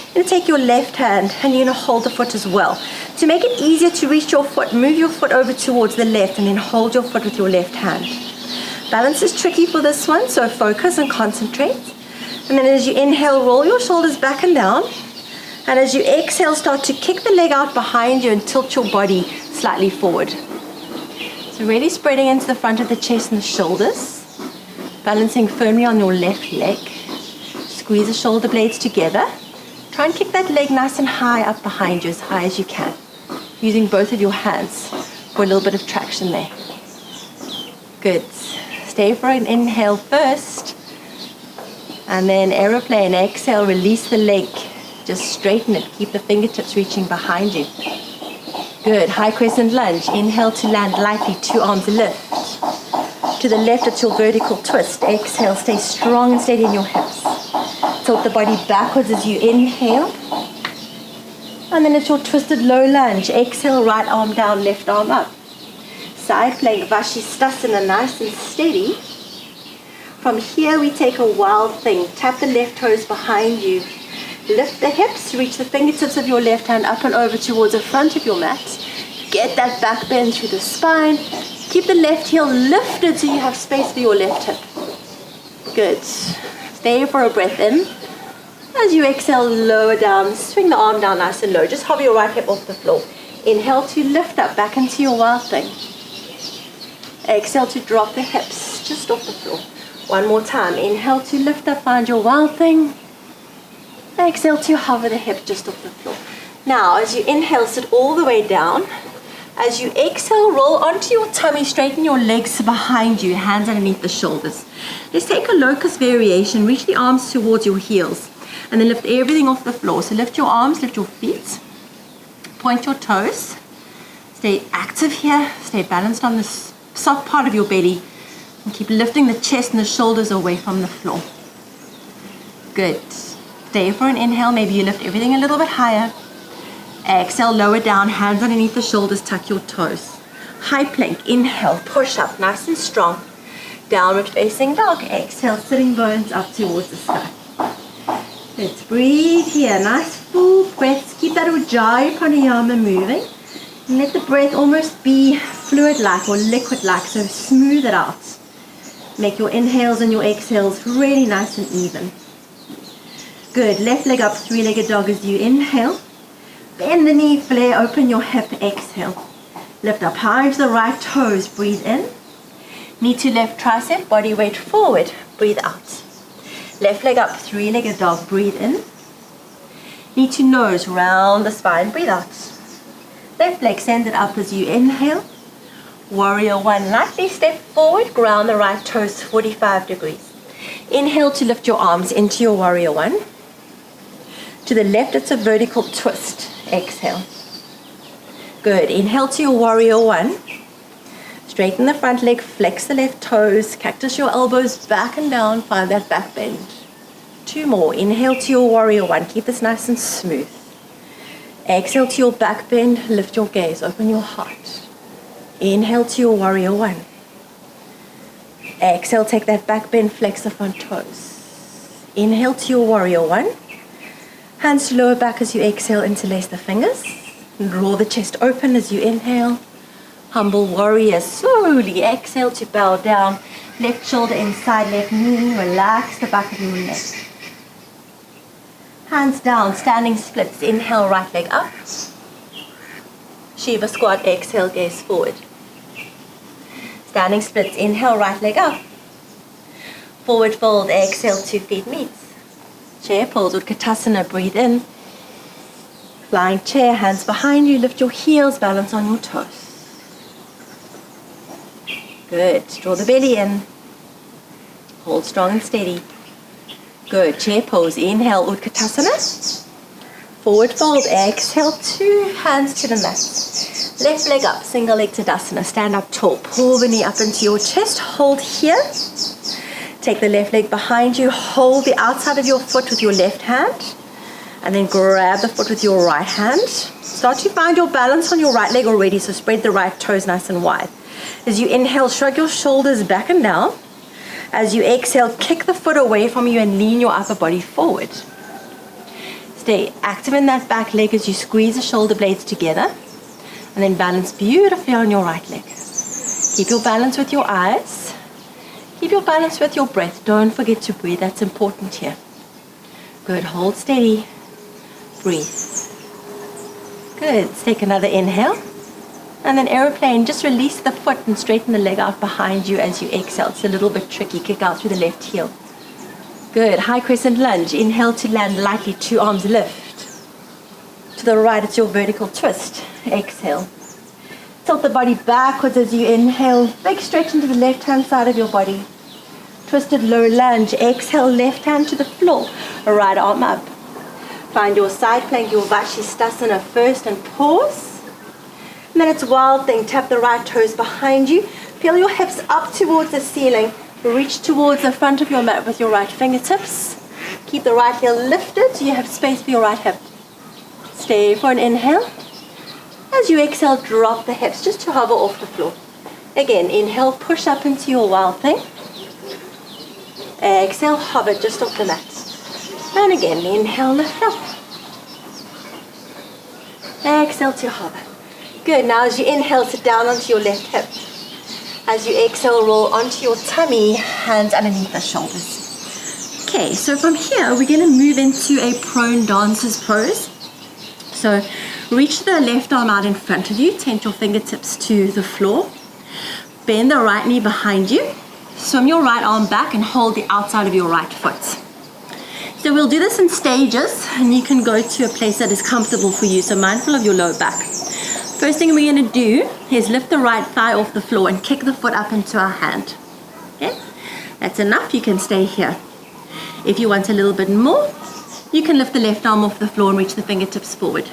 You're going to take your left hand and you're going to hold the foot as well. To make it easier to reach your foot, move your foot over towards the left and then hold your foot with your left hand. Balance is tricky for this one, so focus and concentrate. And then as you inhale, roll your shoulders back and down. And as you exhale, start to kick the leg out behind you and tilt your body slightly forward. So really spreading into the front of the chest and the shoulders. Balancing firmly on your left leg. Squeeze the shoulder blades together. Try and kick that leg nice and high up behind you, as high as you can. Using both of your hands for a little bit of traction there. Good. Stay for an inhale first. And then aeroplane. Exhale, release the leg. Just straighten it. Keep the fingertips reaching behind you. Good. High crescent lunge. Inhale to land lightly. 2 arms lift. To the left, it's your vertical twist. Exhale. Stay strong and steady in your hips. Tilt the body backwards as you inhale. And then it's your twisted low lunge. Exhale, right arm down, left arm up. Side plank, Vashisthasana, nice and steady. From here, we take a wild thing. Tap the left toes behind you. Lift the hips, reach the fingertips of your left hand up and over towards the front of your mat. Get that back bend through the spine. Keep the left heel lifted so you have space for your left hip. Good. Stay for a breath in. As you exhale, lower down. Swing the arm down nice and low. Just hover your right hip off the floor. Inhale to lift up, back into your wild thing. Exhale to drop the hips just off the floor. One more time. Inhale to lift up, find your wild thing. Exhale to hover the hip just off the floor. Now, as you inhale, sit all the way down. As you exhale, roll onto your tummy, straighten your legs behind you, hands underneath the shoulders. Let's take a locust variation. Reach the arms towards your heels and then lift everything off the floor. So lift your arms, lift your feet, point your toes. Stay active here, stay balanced on the soft part of your belly and keep lifting the chest and the shoulders away from the floor. Good. Stay for an inhale. Maybe you lift everything a little bit higher. Exhale, lower down, hands underneath the shoulders, tuck your toes. High plank, inhale, push up, nice and strong. Downward facing dog. Exhale, sitting bones up towards the sky. Let's breathe here. Nice full breaths. Keep that Ujjayi Pranayama moving. And let the breath almost be fluid-like or liquid-like, so smooth it out. Make your inhales and your exhales really nice and even. Good. Left leg up, 3-legged dog as you inhale. Bend the knee, flare, open your hip, exhale. Lift up high into the right toes, breathe in. Knee to left tricep, body weight forward, breathe out. Left leg up, 3-legged dog, breathe in. Knee to nose, round the spine, breathe out. Left leg, send it up as you inhale. Warrior one, lightly step forward, ground the right toes 45 degrees. Inhale to lift your arms into your warrior one. To the left, it's a vertical twist. Exhale. Good. Inhale to your warrior one. Straighten the front leg, flex the left toes, cactus your elbows back and down, find that back bend. 2 more. Inhale to your warrior one. Keep this nice and smooth. Exhale to your back bend, lift your gaze, open your heart. Inhale to your warrior one. Exhale, take that back bend, flex the front toes. Inhale to your warrior one. Hands to lower back as you exhale, interlace the fingers. Draw the chest open as you inhale. Humble warrior. Slowly exhale to bow down. Left shoulder inside, left knee. Relax the back of your neck. Hands down, standing splits. Inhale, right leg up. Shiva squat, exhale, gaze forward. Standing splits. Inhale, right leg up. Forward fold, exhale, 2 feet meets. Chair pose, Utkatasana, breathe in. Flying chair, hands behind you, lift your heels, balance on your toes. Good, draw the belly in. Hold strong and steady. Good, chair pose, inhale, Utkatasana. Forward fold, exhale, 2 hands to the mat. Left leg up, single leg Tadasana, stand up tall. Pull the knee up into your chest, hold here. Take the left leg behind you, hold the outside of your foot with your left hand, and then grab the foot with your right hand. Start to find your balance on your right leg already, so spread the right toes nice and wide. As you inhale, shrug your shoulders back and down. As you exhale, kick the foot away from you and lean your upper body forward. Stay active in that back leg as you squeeze the shoulder blades together, and then balance beautifully on your right leg. Keep your balance with your eyes. Keep your balance with your breath. Don't forget to breathe. That's important here. Good. Hold steady. Breathe. Good. Let's take another inhale. And then aeroplane. Just release the foot and straighten the leg out behind you as you exhale. It's a little bit tricky. Kick out through the left heel. Good. High crescent lunge. Inhale to land lightly. 2 arms lift. To the right, it's your vertical twist. Exhale. Tilt the body backwards as you inhale. Big stretch into the left-hand side of your body. Twisted low lunge. Exhale, left hand to the floor. Right arm up. Find your side plank, your Vashisthasana first, and pause. And then it's wild thing. Tap the right toes behind you. Peel your hips up towards the ceiling. Reach towards the front of your mat with your right fingertips. Keep the right heel lifted so you have space for your right hip. Stay for an inhale. As you exhale, drop the hips just to hover off the floor. Again, inhale, push up into your wild thing. Exhale, hover just off the mat. And again, inhale, lift up. Exhale to hover. Good, now as you inhale, sit down onto your left hip. As you exhale, roll onto your tummy, hands underneath the shoulders. Okay, so from here, we're going to move into a prone dancer's pose. So reach the left arm out in front of you, tent your fingertips to the floor. Bend the right knee behind you. Swim your right arm back and hold the outside of your right foot. So we'll do this in stages, and you can go to a place that is comfortable for you, so mindful of your lower back. First thing we're going to do is lift the right thigh off the floor and kick the foot up into our hand. Okay? That's enough, you can stay here. If you want a little bit more, you can lift the left arm off the floor and reach the fingertips forward.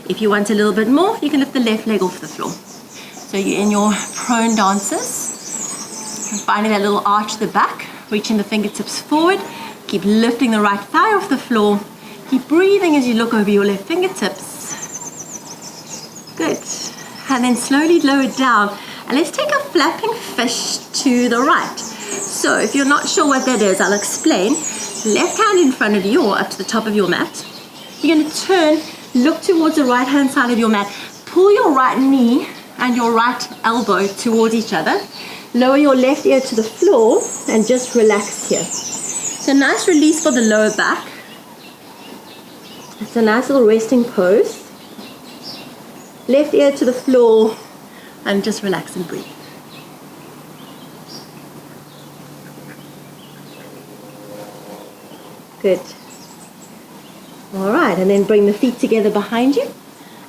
If you want a little bit more, you can lift the left leg off the floor. So you're in your prone dances, and finding that little arch at the back, reaching the fingertips forward. Keep lifting the right thigh off the floor. Keep breathing as you look over your left fingertips. Good. And then slowly lower down. And let's take a flapping fish to the right. So if you're not sure what that is, I'll explain. Left hand in front of you or up to the top of your mat. You're going to turn, look towards the right hand side of your mat. Pull your right knee and your right elbow towards each other. Lower your left ear to the floor and just relax here. So nice release for the lower back. It's a nice little resting pose. Left ear to the floor and just relax and breathe. Good. All right, and then bring the feet together behind you.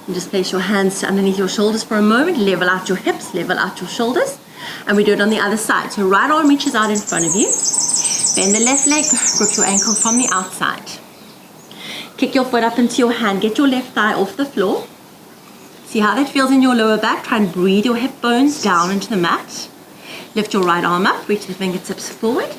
And just place your hands underneath your shoulders for a moment. Level out your hips, level out your shoulders. And we do it on the other side. So right arm reaches out in front of you. Bend the left leg, grip your ankle from the outside. Kick your foot up into your hand. Get your left thigh off the floor. See how that feels in your lower back. Try and breathe your hip bones down into the mat. Lift your right arm up, reach the fingertips forward.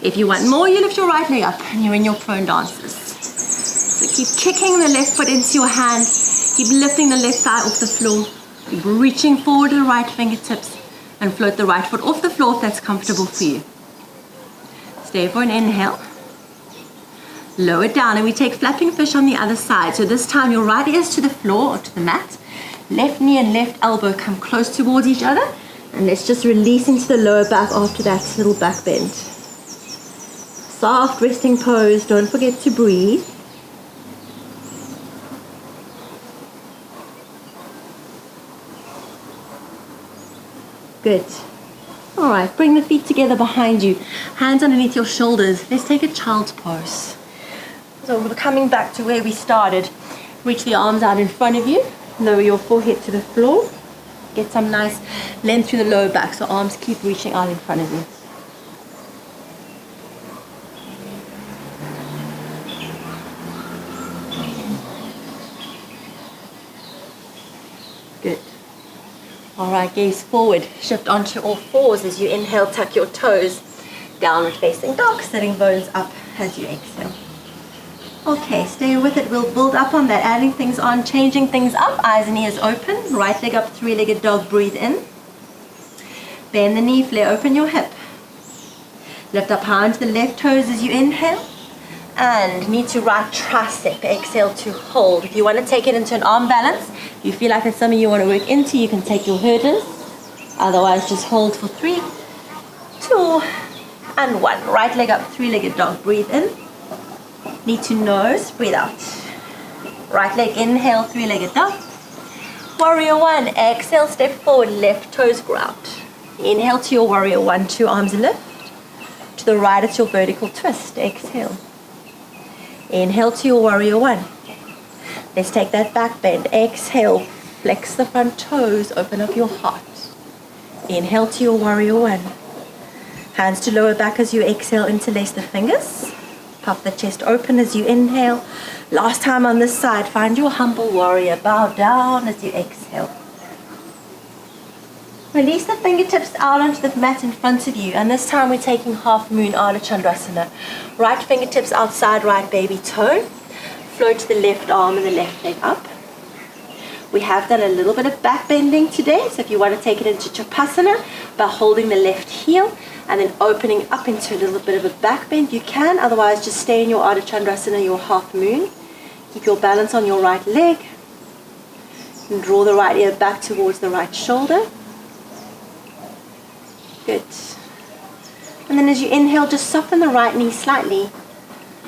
If you want more, you lift your right leg up and you're in your prone dances. So keep kicking the left foot into your hand. Keep lifting the left thigh off the floor. Keep reaching forward to the right fingertips and float the right foot off the floor if that's comfortable for you. Stay for an inhale. Lower down and we take flapping fish on the other side. So this time your right ear is to the floor or to the mat. Left knee and left elbow come close towards each other, and let's just release into the lower back after that little back bend. Soft resting pose, don't forget to breathe. Good. All right, bring the feet together behind you, hands underneath your shoulders. Let's take a child's pose. So we're coming back to where we started. Reach the arms out in front of you, lower your forehead to the floor. Get some nice length through the lower back, so arms keep reaching out in front of you. Good. All right, gaze forward, shift onto all fours as you inhale, tuck your toes, downward facing dog, sitting bones up as you exhale. Okay, stay with it, we'll build up on that, adding things on, changing things up, eyes and ears open, right leg up, three-legged dog, breathe in. Bend the knee, flare open your hip. Lift up high onto the left toes as you inhale, and knee to right tricep, exhale to hold. If you want to take it into an arm balance, if you feel like it's something you want to work into, you can take your hurdles. Otherwise, just hold for 3, 2, and 1. Right leg up, three-legged dog, breathe in. Knee to nose, breathe out. Right leg, inhale, three-legged dog. Warrior 1, exhale, step forward, left toes ground. Inhale to your warrior 1, 2 arms lift. To the right, it's your vertical twist, exhale. Inhale to your warrior 1. Let's take that back bend. Exhale, flex the front toes, open up your heart. Inhale to your warrior 1. Hands to lower back as you exhale, interlace the fingers. Puff the chest open as you inhale. Last time on this side, find your humble warrior. Bow down as you exhale. Release the fingertips out onto the mat in front of you, and this time we're taking half moon Ardha Chandrasana. Right fingertips outside right baby toe. Float to the left arm and the left leg up. We have done a little bit of back bending today, so if you want to take it into Chapasana by holding the left heel and then opening up into a little bit of a back bend, you can. Otherwise, just stay in your Ardha Chandrasana, your half moon. Keep your balance on your right leg. And draw the right ear back towards the right shoulder. Good. And then as you inhale, just soften the right knee slightly.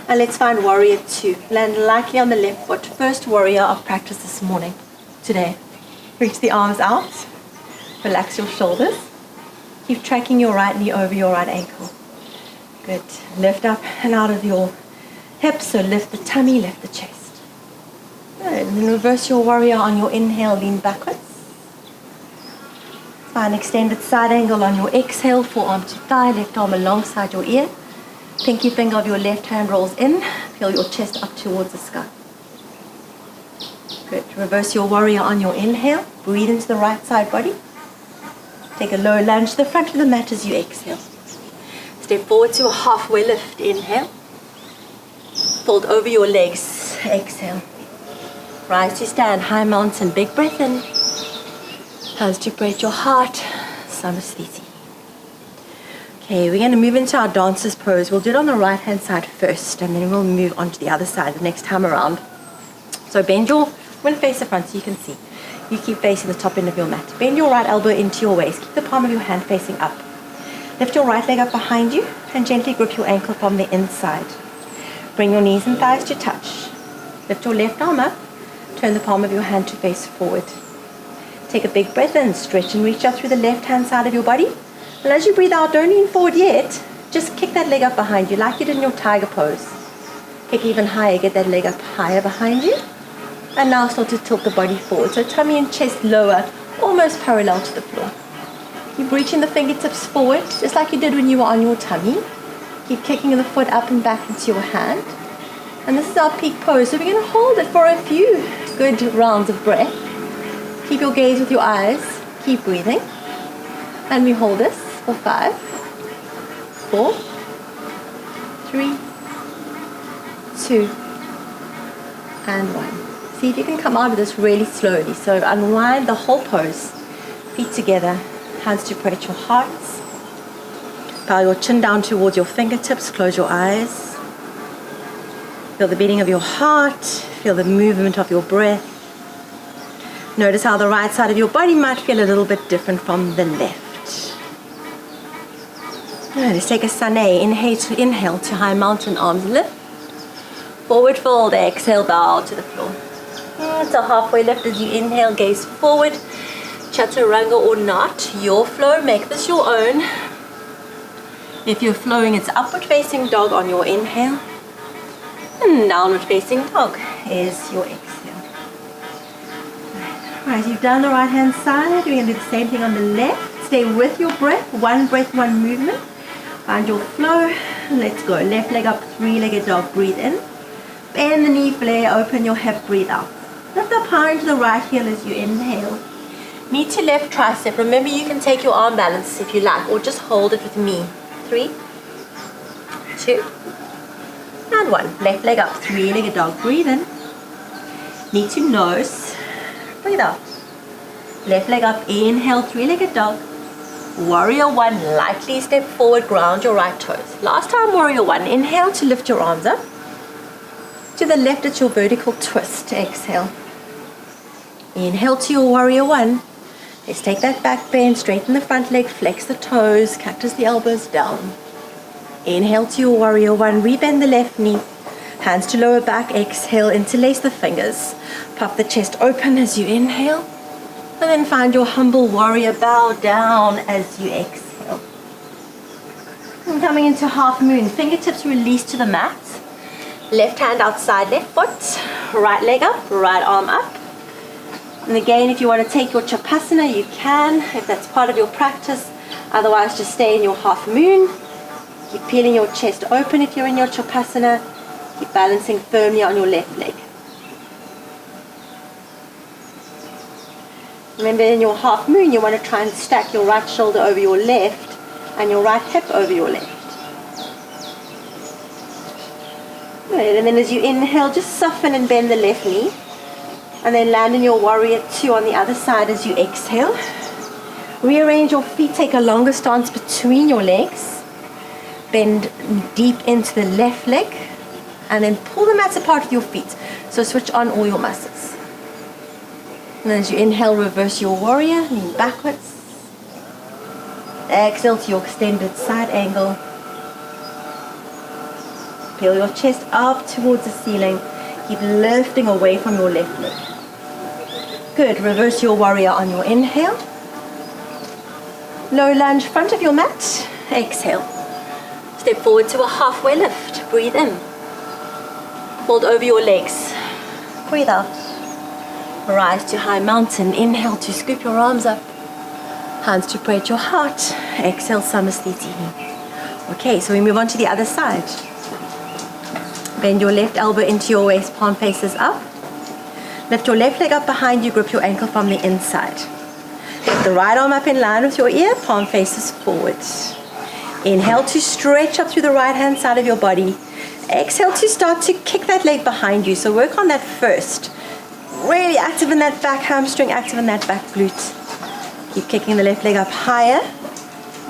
And let's find warrior 2. Land lightly on the left foot. First warrior of practice this morning, today. Reach the arms out. Relax your shoulders. Keep tracking your right knee over your right ankle. Good. Lift up and out of your hips. So lift the tummy, lift the chest. Good. And then reverse your warrior on your inhale, lean backwards. Find extended side angle on your exhale, forearm to thigh, left arm alongside your ear. Pinky finger of your left hand rolls in. Feel your chest up towards the sky. Good. Reverse your warrior on your inhale. Breathe into the right side body. Take a low lunge to the front of the mat as you exhale. Step forward to a halfway lift. Inhale. Fold over your legs. Exhale. Rise to stand. High mountain. Big breath in. Hands to breathe your heart. Samasthiti. Okay, we're going to move into our dancer's pose. We'll do it on the right hand side first, and then we'll move on to the other side the next time around. So bend your, I'm going to face the front so you can see. You keep facing the top end of your mat. Bend your right elbow into your waist. Keep the palm of your hand facing up. Lift your right leg up behind you and gently grip your ankle from the inside. Bring your knees and thighs to touch. Lift your left arm up. Turn the palm of your hand to face forward. Take a big breath in. Stretch and reach out through the left hand side of your body. And as you breathe out, don't lean forward yet. Just kick that leg up behind you like you did in your tiger pose. Kick even higher. Get that leg up higher behind you. And now start to tilt the body forward. So tummy and chest lower, almost parallel to the floor. Keep reaching the fingertips forward, just like you did when you were on your tummy. Keep kicking the foot up and back into your hand. And this is our peak pose. So we're going to hold it for a few good rounds of breath. Keep your gaze with your eyes. Keep breathing. And we hold this for 5, 4, 3, 2, and 1. See if you can come out of this really slowly. So unwind the whole pose. Feet together, hands to pray at your hearts. Bow your chin down towards your fingertips. Close your eyes. Feel the beating of your heart. Feel the movement of your breath. Notice how the right side of your body might feel a little bit different from the left. Let's take a sunny. Inhale to high mountain, arms lift. Forward fold, exhale, bow to the floor. It's a halfway lift as you inhale, gaze forward. Chaturanga or not, your flow, make this your own. If you're flowing, it's upward facing dog on your inhale. And downward facing dog is your exhale. Alright, you've done the right hand side. We're going to do the same thing on the left. Stay with your breath. One breath, one movement. Find your flow. Let's go. Left leg up, three-legged dog. Breathe in. Bend the knee, flare, open your hip, breathe out. Lift up high into the right heel as you inhale. Knee to left tricep. Remember, you can take your arm balance if you like, or just hold it with me. 3, 2, and 1. Left leg up, three-legged dog. Breathe in. Knee to nose. Breathe out. Left leg up, inhale, three-legged dog. Warrior 1, lightly step forward, ground your right toes. Last time, Warrior 1, inhale to lift your arms up. To the left, it's your vertical twist. Exhale. Inhale to your Warrior 1. Let's take that back bend, straighten the front leg, flex the toes, cactus the elbows down. Inhale to your Warrior 1, rebend the left knee. Hands to lower back, exhale, interlace the fingers. Puff the chest open as you inhale. And then find your humble warrior, bow down as you exhale. And coming into half moon, fingertips release to the mat. Left hand outside left foot, right leg up, right arm up. And again, if you want to take your Chapasana, you can, if that's part of your practice. Otherwise, just stay in your half moon. Keep peeling your chest open if you're in your Chapasana. Keep balancing firmly on your left leg. Remember, in your half moon, you want to try and stack your right shoulder over your left and your right hip over your left. Good. And then as you inhale, just soften and bend the left knee. And then land in your Warrior 2 on the other side as you exhale. Rearrange your feet, take a longer stance between your legs. Bend deep into the left leg. And then pull the mats apart with your feet. So switch on all your muscles. And as you inhale, reverse your Warrior, lean backwards. Exhale to your extended side angle. Peel your chest up towards the ceiling. Keep lifting away from your left leg. Good. Reverse your Warrior on your inhale. Low lunge, front of your mat. Exhale. Step forward to a halfway lift. Breathe in. Fold over your legs. Breathe out. Rise to high mountain. Inhale to scoop your arms up. Hands to pray at your heart. Exhale, Samasthiti. Okay, so we move on to the other side. Bend your left elbow into your waist, palm faces up. Lift your left leg up behind you, grip your ankle from the inside. Lift the right arm up in line with your ear, palm faces forward. Inhale to stretch up through the right hand side of your body. Exhale to start to kick that leg behind you. So work on that first. Really active in that back hamstring, active in that back glute. Keep kicking the left leg up higher.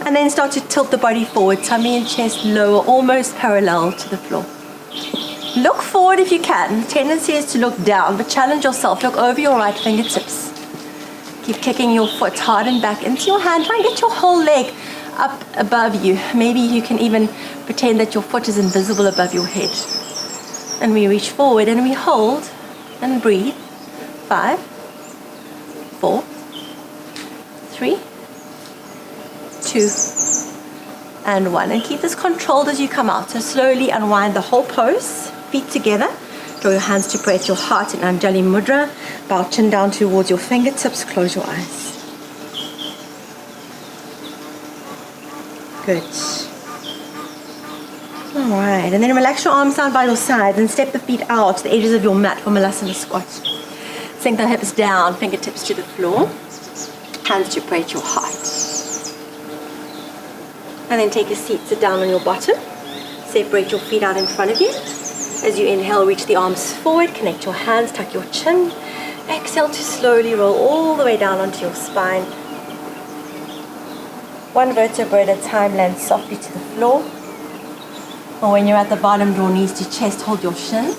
And then start to tilt the body forward, tummy and chest lower, almost parallel to the floor. Look forward if you can. The tendency is to look down, but challenge yourself. Look over your right fingertips. Keep kicking your foot hard and back into your hand. Try and get your whole leg up above you. Maybe you can even pretend that your foot is invisible above your head. And we reach forward and we hold and breathe. 5, 4, 3, 2, and 1. And keep this controlled as you come out. So slowly unwind the whole pose. Feet together. Draw your hands to pray at your heart in Anjali Mudra. Bow chin down towards your fingertips. Close your eyes. Good. Alright, and then relax your arms down by your sides and step the feet out to the edges of your mat for Malasana squat. Sink the hips down, fingertips to the floor. Hands to pray at your heart. And then take a seat, sit down on your bottom. Separate your feet out in front of you. As you inhale, reach the arms forward, connect your hands, tuck your chin. Exhale to slowly roll all the way down onto your spine. One vertebra at a time, land softly to the floor. Or when you're at the bottom, draw knees to chest, hold your shins.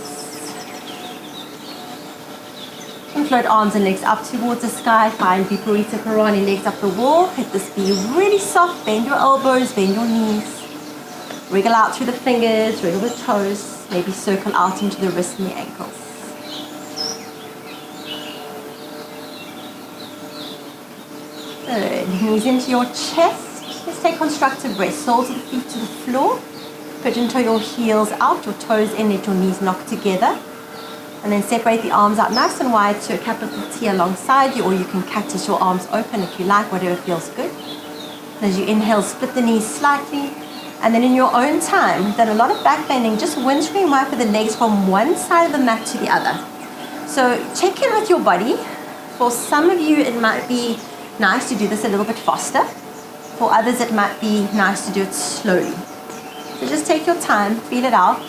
And float arms and legs up towards the sky. Find Viparita Karani, legs up the wall. Let this be really soft. Bend your elbows, bend your knees. Wriggle out through the fingers, wriggle the toes. Maybe circle out into the wrists and the ankles. Good. Knees into your chest. Let's take constructive breath. Soles of the feet to the floor. Pigeon toe your heels out, your toes in, let your knees knock together. And then separate the arms out nice and wide to a capital T alongside you, or you can cactus your arms open if you like, whatever feels good. And as you inhale, split the knees slightly. And then in your own time, we've done a lot of back bending, just windscreen wiper the legs from one side of the mat to the other. So check in with your body. For some of you, it might be nice to do this a little bit faster. For others, it might be nice to do it slowly. So just take your time, feel it out.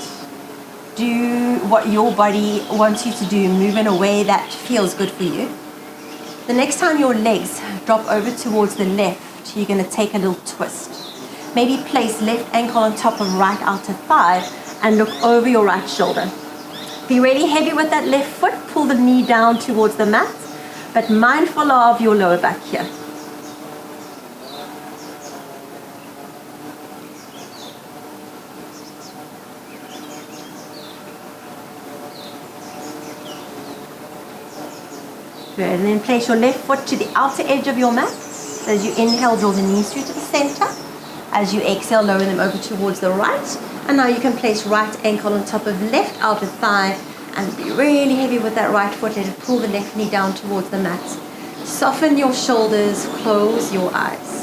Do what your body wants you to do. Move in a way that feels good for you. The next time your legs drop over towards the left, you're going to take a little twist. Maybe place left ankle on top of right outer thigh and look over your right shoulder. Be really heavy with that left foot. Pull the knee down towards the mat, but mindful of your lower back here. Good. And then place your left foot to the outer edge of your mat. As you inhale, draw the knees through to the center. As you exhale, lower them over towards the right. And now you can place right ankle on top of left outer thigh and be really heavy with that right foot. Let it pull the left knee down towards the mat. Soften your shoulders, close your eyes.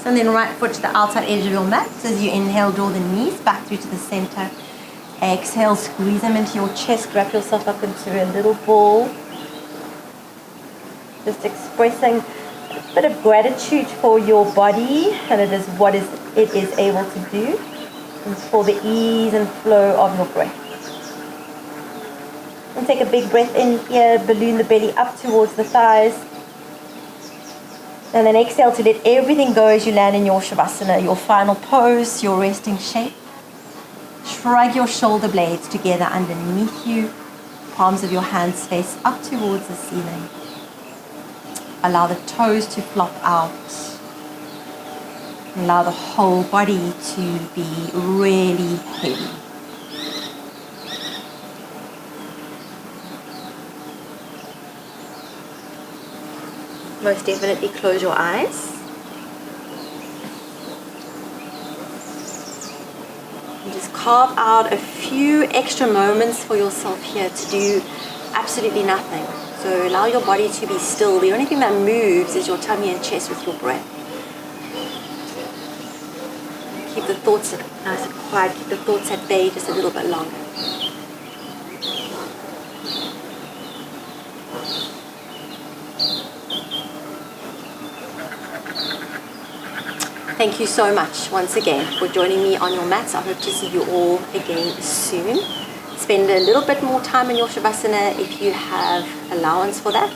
And then right foot to the outside edge of your mat. As you inhale, draw the knees back through to the center. Exhale, squeeze them into your chest. Wrap yourself up into a little ball. Just expressing a bit of gratitude for your body and it is what it is able to do. And for the ease and flow of your breath. And take a big breath in here. Balloon the belly up towards the thighs. And then exhale to let everything go as you land in your Shavasana, your final pose, your resting shape. Shrug your shoulder blades together underneath you. Palms of your hands face up towards the ceiling. Allow the toes to flop out. Allow the whole body to be really heavy. Most definitely close your eyes. And just carve out a few extra moments for yourself here to do absolutely nothing. So allow your body to be still. The only thing that moves is your tummy and chest with your breath. Keep the thoughts nice and quiet. Keep the thoughts at bay just a little bit longer. Thank you so much once again for joining me on your mats. I hope to see you all again soon. Spend a little bit more time in your Shavasana if you have allowance for that.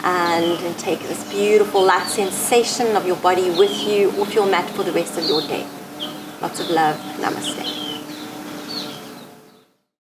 And take this beautiful light sensation of your body with you off your mat for the rest of your day. Lots of love. Namaste.